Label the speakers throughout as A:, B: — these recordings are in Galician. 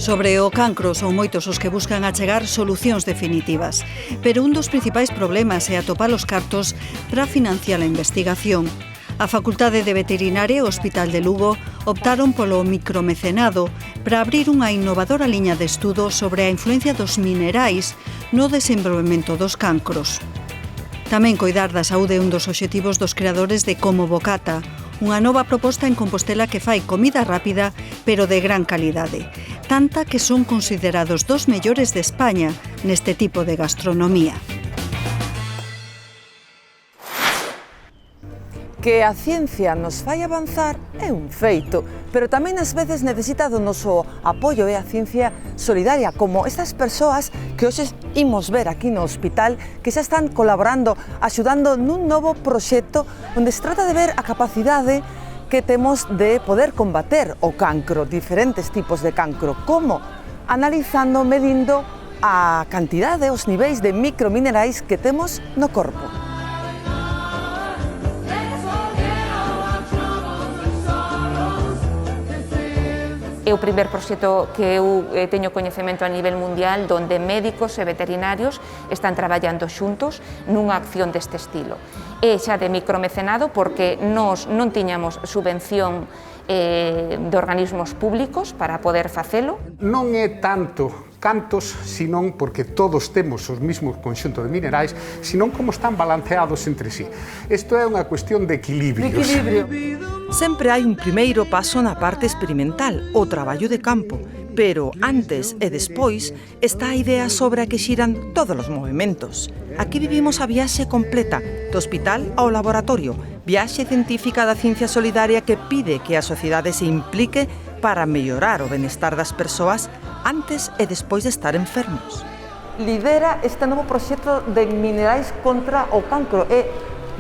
A: Sobre o cancro son moitos os que buscan achegar solucións definitivas, pero un dos principais problemas é atopar os cartos para financiar a investigación. A Facultade de Veterinaria e o Hospital de Lugo optaron polo micromecenado para abrir unha innovadora liña de estudo sobre a influencia dos minerais no desenvolvemento dos cancros. Tamén coidar da saúde é un dos obxectivos dos creadores de Como Bocata, unha nova proposta en Compostela que fai comida rápida, pero de gran calidade, tanta que son considerados dos mellores de España neste tipo de gastronomía.
B: Que a ciencia nos fai avanzar é un feito, pero tamén ás veces necesita do noso apoio e a ciencia solidaria, como estas persoas que hoxe imos ver aquí no hospital, que xa están colaborando, axudando nun novo proxecto onde se trata de ver a capacidade que temos de poder combater o cancro, diferentes tipos de cancro, como analizando, medindo a cantidade, os niveis de microminerais que temos no corpo.
C: É o primeiro proxecto que eu teño coñecemento a nivel mundial onde médicos e veterinarios están traballando xuntos nunha acción deste estilo. É xa de micromecenado porque nós non tiñamos subvención de organismos públicos para poder facelo.
D: Non é tanto cantos, senón porque todos temos os mesmos conxunto de minerais, senón como están balanceados entre sí. Isto é unha cuestión de equilibrios.
B: Sempre hai un primeiro paso na parte experimental, o traballo de campo, pero antes e despois está a idea sobre a que xiran todos os movementos. Aquí vivimos a viaxe completa, do hospital ao laboratorio, viaxe científica da ciencia solidaria que pide que a sociedade se implique para mellorar o benestar das persoas antes e despois de estar enfermos. Lidera este novo proxecto de minerais contra o cancro e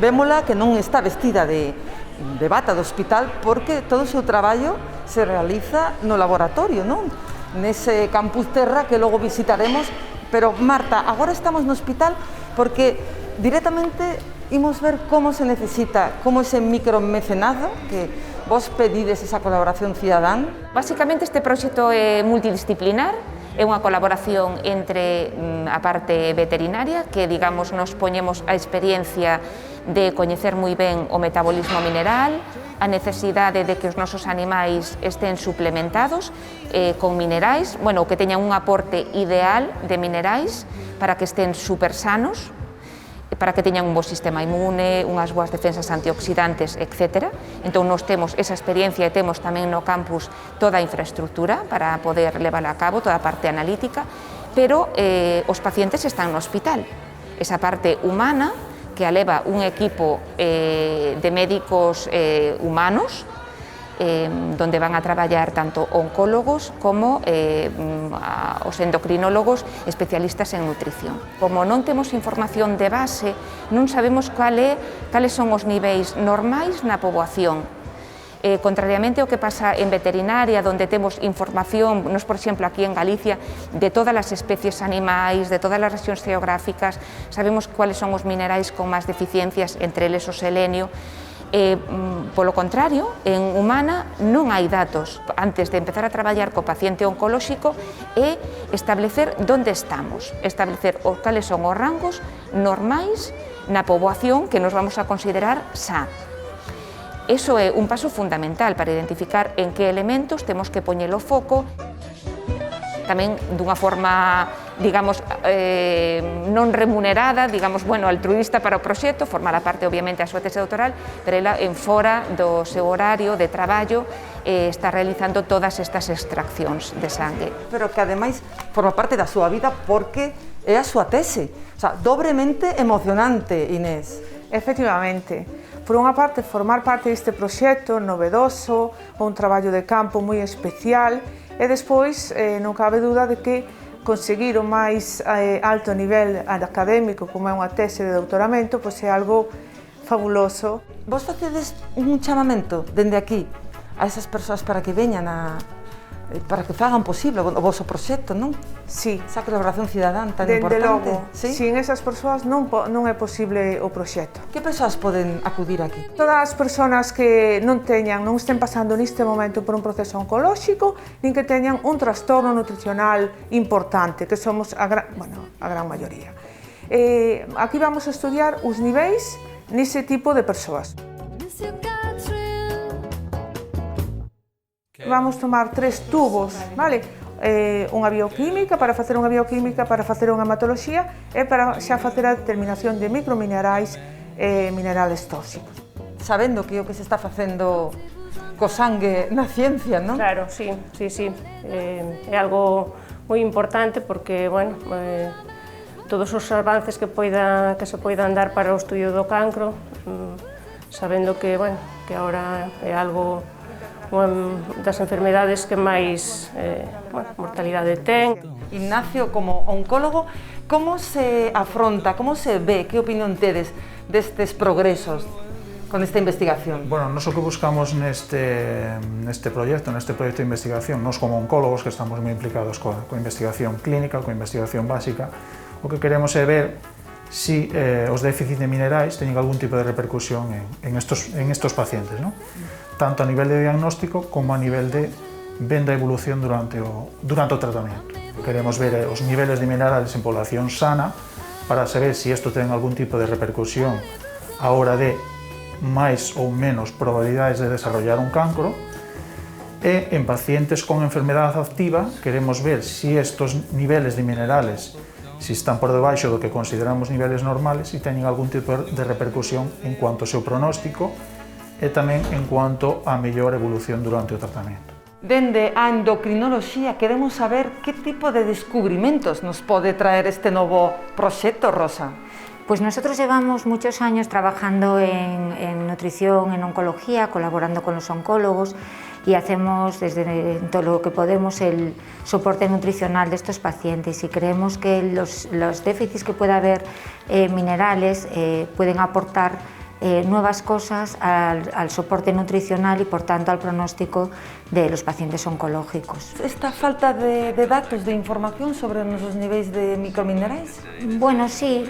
B: vémola que non está vestida de bata do hospital porque todo o seu traballo se realiza no laboratorio, non? Nese campus terra que logo visitaremos, pero Marta, agora estamos no hospital porque directamente imos ver como se necesita, como ese micromecenado que vos pedides esa colaboración cidadán.
C: Básicamente este proxecto é multidisciplinar, é unha colaboración entre a parte veterinaria, que digamos nos poñemos a experiencia de coñecer moi ben o metabolismo mineral, a necesidade de que os nosos animais estén suplementados con minerais, bueno, que teñan un aporte ideal de minerais para que estén super sanos, para que teñan un bo sistema inmune, unhas boas defensas antioxidantes, etc. Entón, nós temos esa experiencia e temos tamén no campus toda a infraestructura para poder levar a cabo toda a parte analítica, pero os pacientes están no hospital. Esa parte humana, que a leva un equipo de médicos humanos, donde van a traballar tanto oncólogos como os endocrinólogos especialistas en nutrición. Como non temos información de base, non sabemos cales son os niveis normais na poboación. Contrariamente ao que pasa en veterinaria, onde temos información, nos, por exemplo, aquí en Galicia, de todas as especies animais, de todas as rexións geográficas, sabemos cuáles son os minerais con máis deficiencias, entre eles o selenio. Polo contrario, en humana non hai datos. Antes de empezar a traballar co paciente oncolóxico é establecer onde estamos, establecer cales son os rangos normais na poboación que nos vamos a considerar sa. Iso é un paso fundamental para identificar en que elementos temos que poñer o foco, tamén dunha forma, digamos, non remunerada, digamos, bueno, altruísta para o proxecto, formará parte, obviamente, a súa tese doutoral, pero ela, en fora do seu horario de traballo, está realizando todas estas extraccións de sangue.
B: Pero que, ademais, forma parte da súa vida porque é a súa tese. O sea, dobremente emocionante, Inés.
E: Efectivamente. Por unha parte, formar parte deste proxecto novedoso, un traballo de campo moi especial, e despois non cabe dúda de que conseguir o máis alto nivel académico, como é unha tese de doutoramento, pois é algo fabuloso.
B: Vos facedes un chamamento dende aquí a esas persoas para que veñan a para que fagan posible o vosso proxecto, non?
E: Sí.
B: Esa colaboración cidadán tan
E: Dende
B: importante.
E: logo,
B: Sí?
E: sin esas persoas non é posible o proxecto.
B: Que persoas poden acudir aquí?
E: Todas as persoas que non estén pasando neste momento por un proceso oncolóxico, nin que teñan un trastorno nutricional importante, que somos a gran maioría. Aquí vamos a estudiar os niveis nese tipo de persoas. Vamos tomar 3 tubos, vale? Unha bioquímica, para facer unha bioquímica, para facer unha hematoloxía e para xa facer a determinación de microminerais e minerales tóxicos.
B: Sabendo que o que se está facendo co sangue na ciencia, non?
F: Claro, sí. É algo moi importante porque, bueno, todos os avances que se poidan dar para o estudio do cancro, sabendo que, bueno, que agora é algo das enfermedades que máis mortalidade ten.
B: Ignacio, como oncólogo, como se afronta, como se ve, que opinión tedes destes progresos con esta investigación?
G: Bueno, nos o que buscamos neste proxecto de investigación, nos como oncólogos que estamos moi implicados coa investigación clínica, coa investigación básica, o que queremos é ver si os déficits de minerais teñen algún tipo de repercusión en estos pacientes, ¿no? Tanto a nivel de diagnóstico como a nivel de venda evolución durante o tratamento. Queremos ver os niveles de minerales en población sana para saber si isto ten algún tipo de repercusión a hora de máis ou menos probabilidades de desarrollar un cancro, e en pacientes con enfermedade activa queremos ver si estos niveles de minerales si están por debaixo do que consideramos niveles normales e teñen algún tipo de repercusión en cuanto ao seu pronóstico e tamén en cuanto á mellor evolución durante o tratamento.
B: Dende a endocrinoloxía queremos saber que tipo de descubrimentos nos pode traer este novo proxecto, Rosa.
H: Pues nosotros llevamos muchos años trabajando en nutrición, en oncología, colaborando con los oncólogos y hacemos desde todo lo que podemos el soporte nutricional de estos pacientes y creemos que los déficits que pueda haber minerales pueden aportar nuevas cosas al soporte nutricional y por tanto al pronóstico de los pacientes oncológicos.
B: Esta falta de datos, de información sobre nuestros niveles de microminerais?
H: Bueno, sí,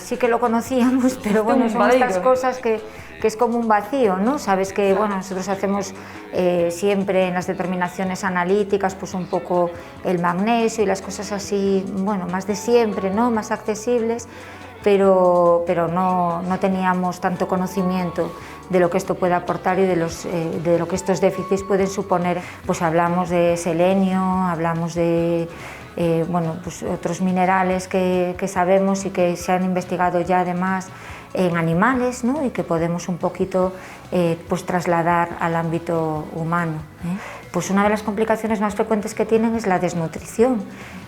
H: sí que lo conocíamos, pero bueno, son estas cosas que es como un vacío, ¿no? Sabes que, bueno, nosotros hacemos siempre en las determinaciones analíticas, pues un poco el magnesio y las cosas así, bueno, más de siempre, ¿no? Más accesibles, pero no teníamos tanto conocimiento de lo que esto puede aportar y de lo que estos déficits pueden suponer. Pues hablamos de selenio, hablamos de bueno, pues otros minerales que sabemos y que se han investigado ya además en animales, ¿no? Y que podemos un poquito pues trasladar al ámbito humano, Pues una de las complicaciones más frecuentes que tienen es la desnutrición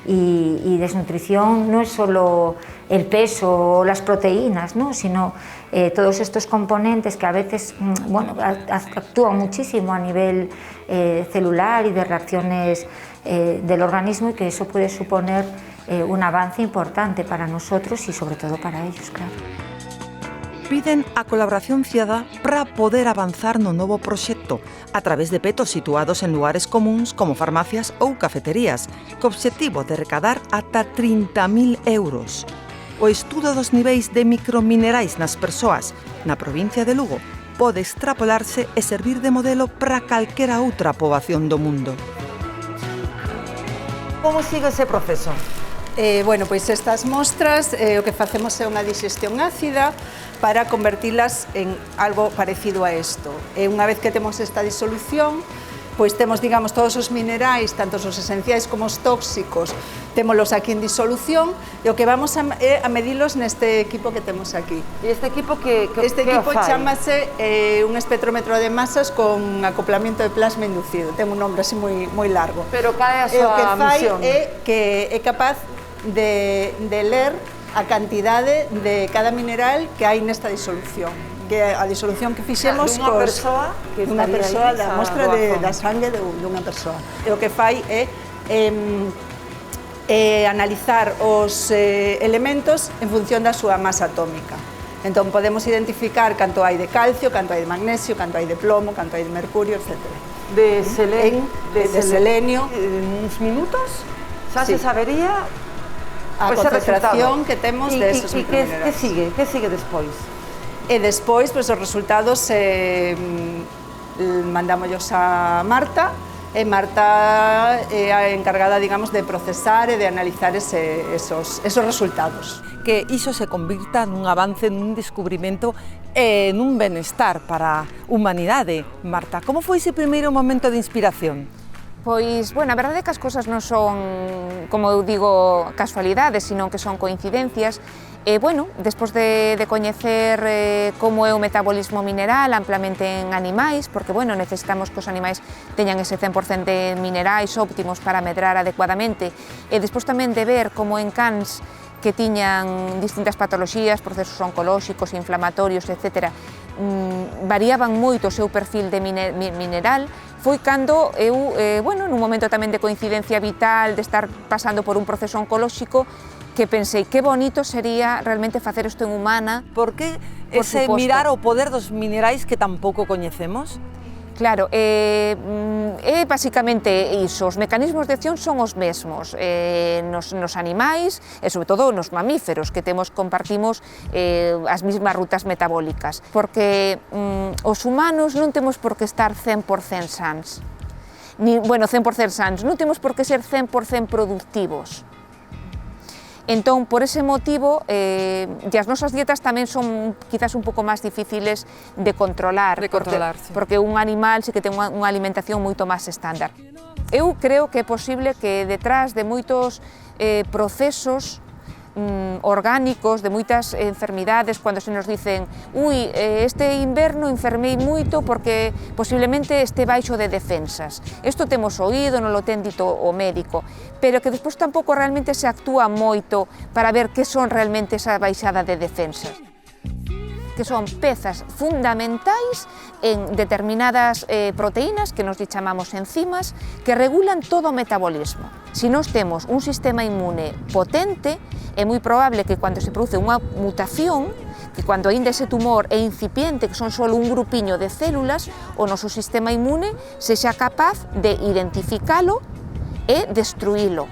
H: y desnutrición no es solo el peso o las proteínas, ¿no? Sino todos estos componentes que a veces bueno, actúan muchísimo a nivel celular y de reacciones del organismo y que eso puede suponer un avance importante para nosotros y sobre todo para ellos, claro.
B: Piden a colaboración cidadá para poder avanzar no novo proxecto a través de petos situados en lugares comuns como farmacias ou cafeterías, co obxectivo de recadar ata 30.000 euros. O estudo dos niveis de microminerais nas persoas na provincia de Lugo pode extrapolarse e servir de modelo para calquera outra poboación do mundo. Como sigue ese proceso?
I: Bueno, pois estas mostras o que facemos é unha digestión ácida para convertilas en algo parecido a isto. E unha vez que temos esta disolución, pois temos, digamos, todos os minerais, tanto os esenciais como os tóxicos, témolos aquí en disolución e o que vamos a medilos neste equipo que temos aquí.
B: E este equipo que
I: Este equipo chamase un espectrómetro de masas con acoplamiento de plasma inducido. Ten un nombre así moi largo.
B: Pero cal é a súa
I: misión? O que fai é que é capaz de ler a cantidade de cada mineral que hai nesta disolución, que a disolución que fixemos
B: dunha persoa
I: da mostra da sangue dunha persoa. E o que fai é analizar os elementos en función da súa masa atómica. Entón podemos identificar canto hai de calcio, canto hai de magnesio, canto hai de plomo, canto hai de mercurio, etc.
B: de selenio.
I: En
B: uns minutos xa
I: Sí.
B: se sabería
I: a
B: ese
I: concentración
B: resultado.
I: que temos
B: E
I: deses
B: que
I: microminerais.
B: sigue despois?
I: E despois, pois, os resultados mandámoslos a Marta, e Marta é a encargada, digamos, de procesar e de analizar esos resultados.
B: Que iso se convirta nun avance, nun descubrimento e nun benestar para a humanidade. Marta, como foi ese primeiro momento de inspiración?
C: Pois, bueno, a verdade é que as cousas non son, como eu digo, casualidades, sino que son coincidencias. Bueno, despois de coñecer como é o metabolismo mineral amplamente en animais, porque, bueno, necesitamos que os animais teñan ese 100% de minerais óptimos para medrar adecuadamente, e despois tamén de ver como en cans que tiñan distintas patoloxías, procesos oncolóxicos, inflamatorios, etc., variaban moito o seu perfil de mineral, foi cando eu, bueno, nun momento tamén de coincidencia vital, de estar pasando por un proceso oncolóxico, que pensei que bonito sería realmente facer isto en humana.
B: Por que ese mirar o poder dos minerais que tampouco coñecemos?
C: Claro, é basicamente iso, os mecanismos de acción son os mesmos nos animais e sobre todo nos mamíferos, que compartimos as mesmas rutas metabólicas, porque os humanos non temos por que estar 100% sans, bueno, 100% sans, non temos por que ser 100% productivos. Entón, por ese motivo, e as nosas dietas tamén son quizás un pouco máis difíciles de controlar, porque un animal sí que ten unha alimentación moito máis estándar. Eu creo que é posible que detrás de moitos procesos orgánicos, de moitas enfermidades, cando se nos dicen este inverno enfermei moito porque posiblemente este baixo de defensas. Isto temos oído, non lo ten dito o médico, pero que despois tampouco realmente se actúa moito para ver que son realmente esa baixada de defensas, que son pezas fundamentais en determinadas proteínas que nos chamamos enzimas, que regulan todo o metabolismo. Se nós temos un sistema inmune potente, é moi probable que cando se produce unha mutación, que cando aínda ese tumor é incipiente, que son só un grupiño de células, o noso sistema inmune sexa capaz de identificalo e destruílo.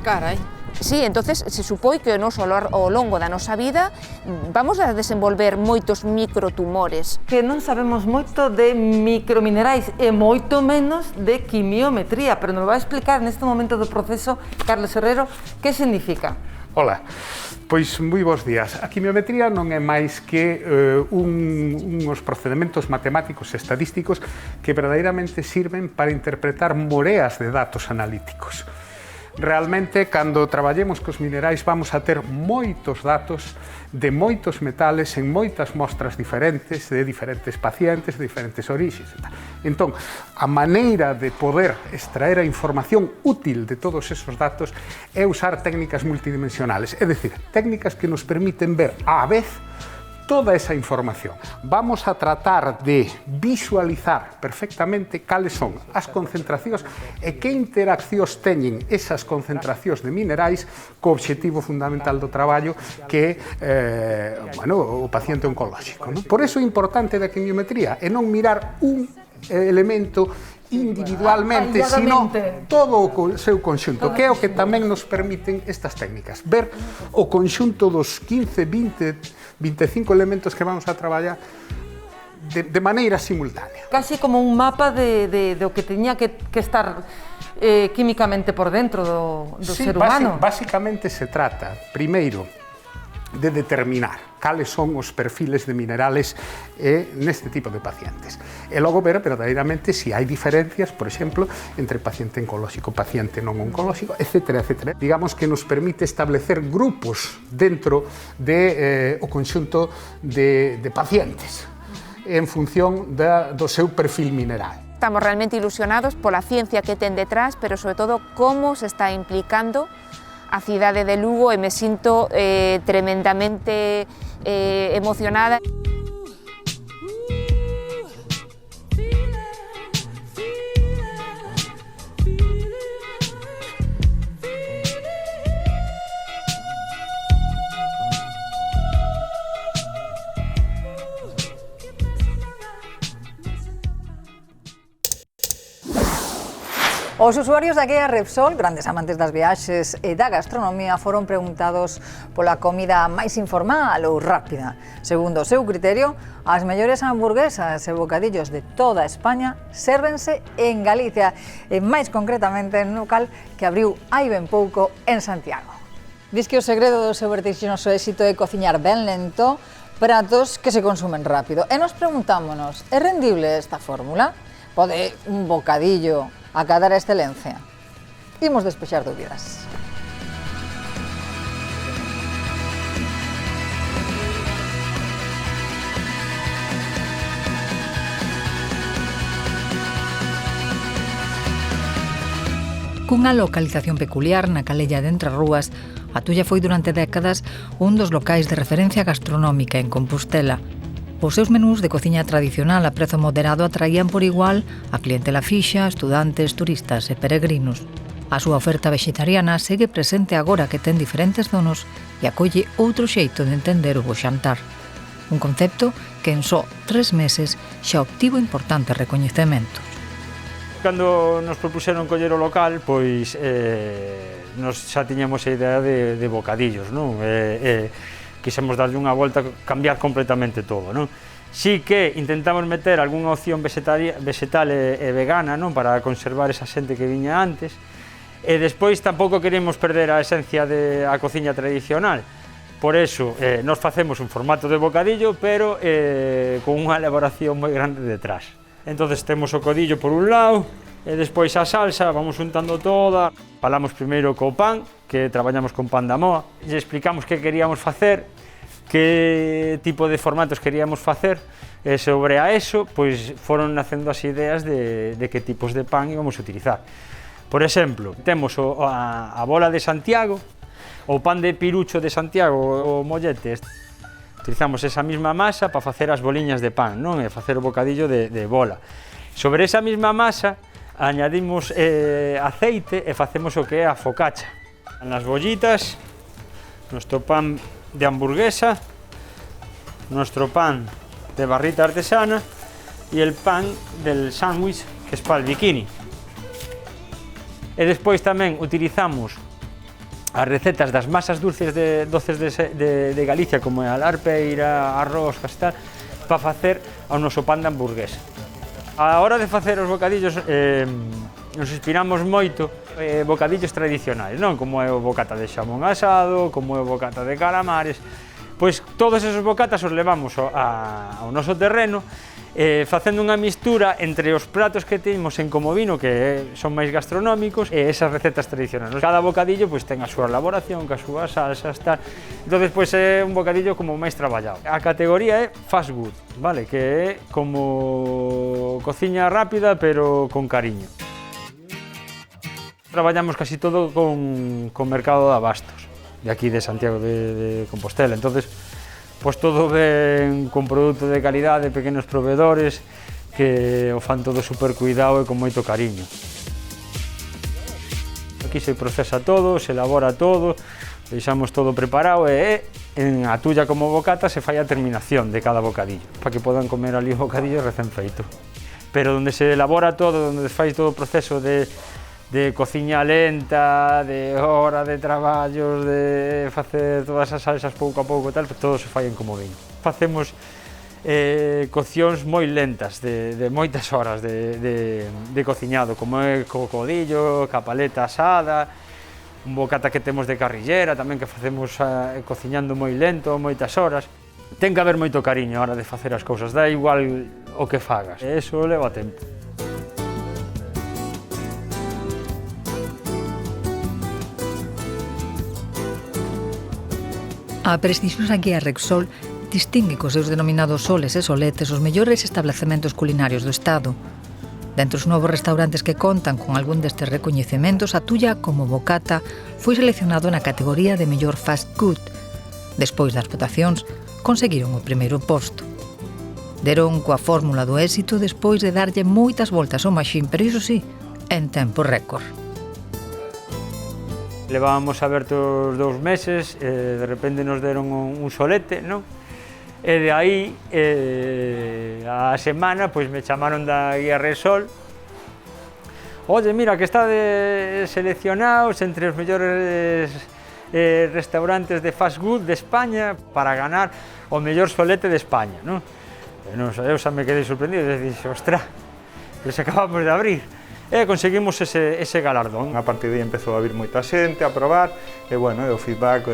B: Carai.
C: Sí, entonces se supón que ao longo da nosa vida vamos a desenvolver moitos microtumores.
B: Que non sabemos moito de microminerais e moito menos de quimiometría, pero nos vai explicar neste momento do proceso, Carlos Herrero, que significa?
D: Ola, pois moi bons días. A quimiometría non é máis que uns procedementos matemáticos e estadísticos que verdadeiramente sirven para interpretar moreas de datos analíticos. Realmente, cando traballemos cos minerais, vamos a ter moitos datos de moitos metales en moitas mostras diferentes, de diferentes pacientes, de diferentes orixes. Entón, a maneira de poder extraer a información útil de todos esos datos é usar técnicas multidimensionales, é dicir, técnicas que nos permiten ver á vez toda esa información. Vamos a tratar de visualizar perfectamente cales son as concentracións e que interaccións teñen esas concentracións de minerais co obxectivo fundamental do traballo que é o paciente oncolóxico. Por iso é importante da quimiometría é non mirar un elemento individualmente, sino todo o seu conxunto, que é o que tamén nos permiten estas técnicas, ver o conxunto dos 15, 20, 25 elementos que vamos a traballar de maneira simultánea.
B: Casi como un mapa de o que teña que estar químicamente por dentro do ser humano.
D: Básicamente se trata, primeiro, de determinar cales son os perfiles de minerales neste tipo de pacientes. E logo ver verdadeiramente se hai diferencias, por exemplo, entre paciente oncolóxico, paciente non oncolóxico, etc. etc. Digamos que nos permite establecer grupos dentro do conxunto de pacientes en función do seu perfil mineral.
C: Estamos realmente ilusionados pola ciencia que ten detrás, pero sobre todo como se está implicando a cidade de Lugo e me sinto tremendamente emocionada.
J: Os usuarios da guía Repsol, grandes amantes das viaxes e da gastronomía, foron preguntados pola comida máis informal ou rápida. Segundo o seu criterio, as mellores hamburguesas e bocadillos de toda España sérvense en Galicia, e máis concretamente no local que abriu hai ben pouco en Santiago. Diz que o segredo do seu vertiginoso éxito é cociñar ben lento pratos que se consumen rápido. E nos preguntámonos, é rendible esta fórmula? Pode un bocadillo acadar a excelencia? Imos despexar dúbidas. Cunha localización peculiar na calella de Entre Rúas, a Tulla foi durante décadas un dos locais de referencia gastronómica en Compostela. Os seus menús de cociña tradicional a prezo moderado atraían por igual a clientela fixa, estudantes, turistas e peregrinos. A súa oferta vegetariana segue presente agora que ten diferentes donos e acolle outro xeito de entender o bo xantar. Un concepto que en só 3 meses xa obtivo importantes recoñecementos.
K: Cando nos propuseron coller o local, pois nos xa tiñamos a idea de bocadillos, non? Quixemos darlle unha volta, cambiar completamente todo, non? Si que intentamos meter algunha opción vegetal e vegana, non? Para conservar esa xente que viña antes, e despois tampouco queremos perder a esencia da cociña tradicional. Por eso, nos facemos un formato de bocadillo, pero con unha elaboración moi grande detrás. Entonces temos o codillo por un lado, e despois a salsa, vamos untando toda. Falamos primeiro co pan, que traballamos con pan da moa, e explicamos que queríamos facer, que tipo de formatos queríamos facer, e sobre a eso, pois foron nacendo as ideas de que tipos de pan íbamos a utilizar. Por exemplo, temos a bola de Santiago, o pan de pirucho de Santiago, o mollete. Utilizamos esa mesma masa para facer as boliñas de pan, non? E facer o bocadillo de bola. Sobre esa mesma masa añadimos aceite e facemos o que é a focaccia. Nas bollitas, nuestro pan de hamburguesa, nuestro pan de barrita artesana e el pan del sándwich, que es para el bikini. E despois tamén utilizamos as recetas das masas dulces de Galicia, como a larpeira, arroz, castar, para facer o noso pan de hamburguesa. A hora de facer os bocadillos nos inspiramos moito bocadillos tradicionais, non? Como é o bocata de xamón asado, como é o bocata de calamares. Pois todos esos bocatas os levamos ao noso terreno, facendo unha mistura entre os pratos que temos en Comovino, que son máis gastronómicos, e esas recetas tradicionais. Cada bocadillo pois ten a súa elaboración, que a súa salsas, tal. Entón, pois é un bocadillo como máis traballado. A categoría é fast food, vale? Que é como cociña rápida, pero con cariño. Traballamos casi todo con mercado de abastos, de aquí de Santiago de Compostela. Entonces, pois todo ven con produto de calidade, pequenos proveedores que o fan todo super cuidado e con moito cariño. Aquí se procesa todo, se elabora todo, deixamos todo preparado e en a Tulla como bocata se fai a terminación de cada bocadillo, para que podan comer ali o bocadillo recén feito. Pero onde se elabora todo, onde se fai todo o proceso de cociña lenta, de hora de traballos, de facer todas as salsas pouco a pouco, tal, todo se fai en Comovino. Facemos coccións moi lentas, de moitas horas de cociñado, como é co codillo, ca paleta asada, un bocata que temos de carrillera, tamén que facemos cociñando moi lento, moitas horas. Ten que haber moito cariño a hora de facer as cousas, dá igual o que fagas, e iso leva tempo.
J: A prestixiosa guía Repsol distingue cos seus denominados soles e soletes os mellores establecementos culinarios do Estado. Dentro dos novos restaurantes que contan con algún destes recoñecementos, a Tulla como bocata foi seleccionado na categoría de mellor fast food. Despois das votacións, conseguiron o primeiro posto. Deron coa fórmula do éxito despois de darlle moitas voltas ao maxín, pero iso sí, en tempo récord.
K: Levábamos abertos 2 meses, de repente nos deron un solete, non? E de aí, a semana, pois me chamaron da guía Repsol. Oye, mira, que está seleccionados entre os mellores restaurantes de fast food de España para ganar o mellor solete de España, non? Eu xa me quedei sorprendido, e dixo, ostra, les acabamos de abrir. E conseguimos ese galardón.
L: A partir de aí empezou a vir moita xente a probar, e bueno, o feedback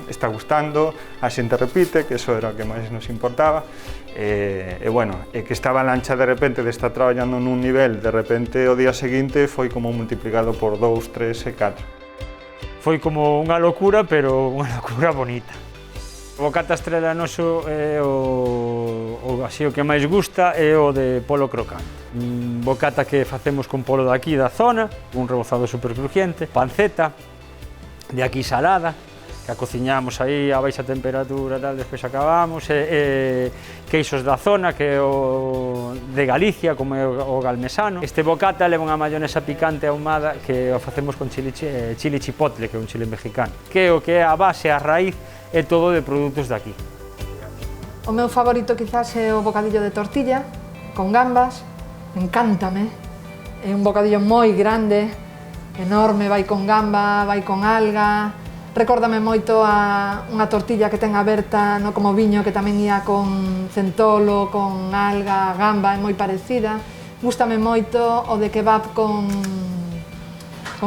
L: está gustando, a xente repite, que eso era o que máis nos importaba, e bueno, que estaba a lancha de repente de estar traballando nun nivel, de repente o día seguinte foi como multiplicado por 2, 3 e 4.
K: Foi como unha locura, pero unha locura bonita. O bocata estrela noso é así o que máis gusta é o de polo crocante. Un bocata que facemos con polo daqui da zona, un rebozado super crujiente, panceta, de aquí salada, que a cociñamos aí a baixa temperatura, tal, despois acabamos, queixos da zona, que é o de Galicia, como é o galmesano. Este bocata leva unha mayonesa picante ahumada que o facemos con chili chipotle, que é un chile mexicano, que é o que é a base, a raíz, é todo de produtos de aquí.
M: O meu favorito quizás é o bocadillo de tortilla, con gambas, encántame. É un bocadillo moi grande, enorme, vai con gamba, vai con alga. Recórdame moito a unha tortilla que ten aberta no como viño, que tamén ia con centolo, con alga, gamba, é moi parecida. Gústame moito o de kebab con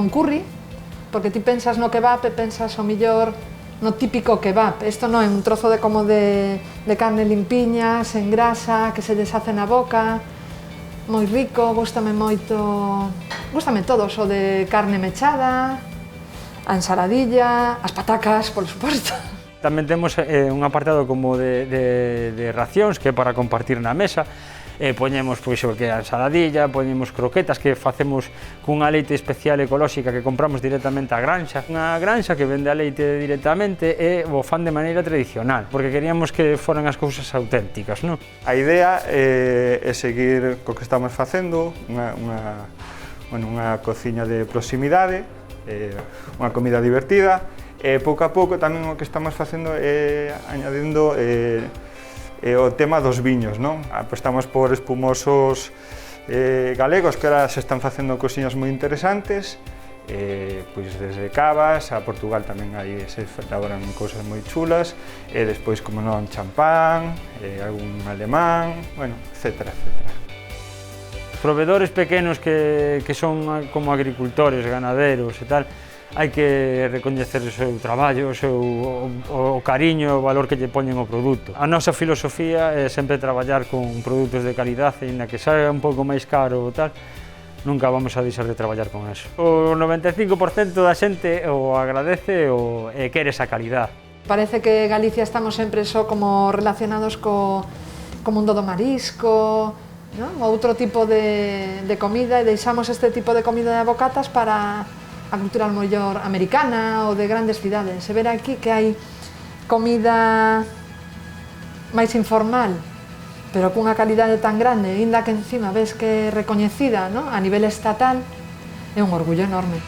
M: curry, porque ti pensas no kebab e pensas o millor no típico kebab. Isto non é un trozo de carne limpiña, sen grasa, que se deshace na boca, moi rico, gústame moito, gústame todos, o de carne mechada, a ensaladilla, as patacas, por suposto.
K: Tamén temos un apartado como de racións, que é para compartir na mesa. Poñemos pois o que é a ensaladilla, poñemos croquetas que facemos cunha leite especial ecolóxica que compramos directamente á granxa. Unha granxa que vende a leite directamente e o fan de maneira tradicional, porque queríamos que foran as cousas auténticas, non?
L: A idea é seguir co que estamos facendo, unha cociña de proximidade, unha comida divertida, e pouco a pouco tamén o que estamos facendo é añadindo o tema dos viños, non? Apostamos por espumosos galegos, que ahora se están facendo cosiñas moi interesantes, pois desde cavas a Portugal tamén aí se elaboran cousas moi chulas, e despois, como non, champán, algún alemán, bueno, etcétera, etcétera.
K: Provedores pequenos que son como agricultores, ganaderos e tal, hai que recoñecer o seu traballo, o cariño, o valor que lle poñen ao produto. A nosa filosofía é sempre traballar con produtos de calidade, e na que saia un pouco máis caro ou tal, nunca vamos a deixar de traballar con eso. O 95% da xente o agradece e quere esa calidad.
M: Parece que Galicia estamos sempre só como relacionados co mundo do marisco, non? Outro tipo de comida, e deixamos este tipo de comida de bocatas para a cultura mellor americana ou de grandes cidades. Se ver aquí que hai comida máis informal, pero cunha calidade tan grande, inda que encima ves que é recoñecida, non? A nivel estatal, é un orgullo enorme.